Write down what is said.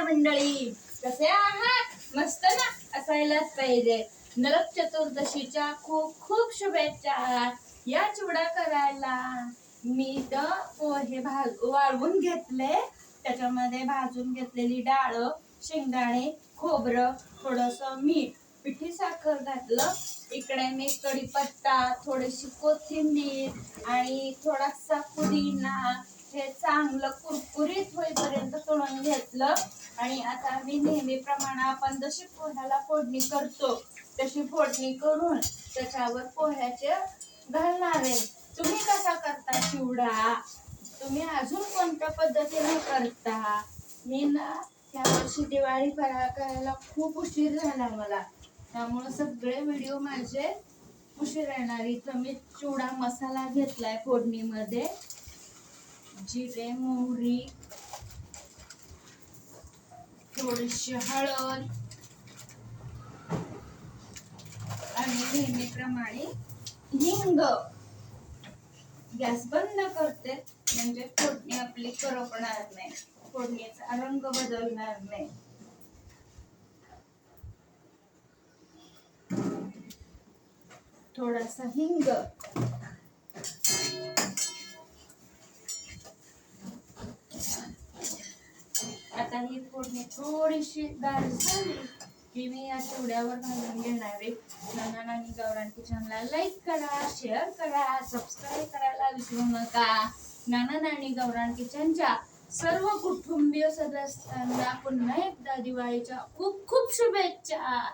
मंडळी, कसे आहात? मस्त ना, असायलाच पाहिजे. नरक चतुर्दशीच्या खूप खूप शुभेच्छा. या चिवडा करायला मी पोहे वाळवून घेतले, त्याच्यामध्ये भाजून घेतलेली डाळ, शेंगदाणे, खोबरं, थोडस मीठ, पिठी साखर घातलं. इकडे मी कढीपत्ता, थोडीशी कोथिंबीर आणि थोडासा पुदिना हे चांगलं कुरकुरीत होईपर्यंत तळून घेतलं. आणि आता मी नेहमीप्रमाणे आपण जशी पोह्याला फोडणी करतो तशी फोडणी करून त्याच्यावर पोह्याचे घालणार आहे. तुम्ही कसा करता चिवडा? तुम्ही अजून कोणत्या पद्धतीने करता? मी ना या वर्षी दिवाळी फराळ करायला खूप उशीर झाला मला, त्यामुळे सगळे व्हिडिओ माझे उशीर येणार. इथं मी चिवडा मसाला घेतलाय फोडणीमध्ये, जिरे, मोहरी, थोडीशी हळद आणि नेहमीप्रमाणे हिंग. गॅस बंद करते म्हणजे फोडणी आपली करपणार नाही, फोडणीचा रंग बदलणार नाही. थोडासा हिंग, आता ही फोडणी थोडीशी गार झाली की मी या चिवड्यावर घालून घेणार आहे. नाना नानी गावरान किचनला लाईक करा, शेअर करा, सबस्क्राईब करायला विसरू नका. नाना नानी गावरान किचनच्या सर्व कुटुंबीय सदस्यांना पुन्हा एकदा दिवाळीच्या खूप खूप शुभेच्छा.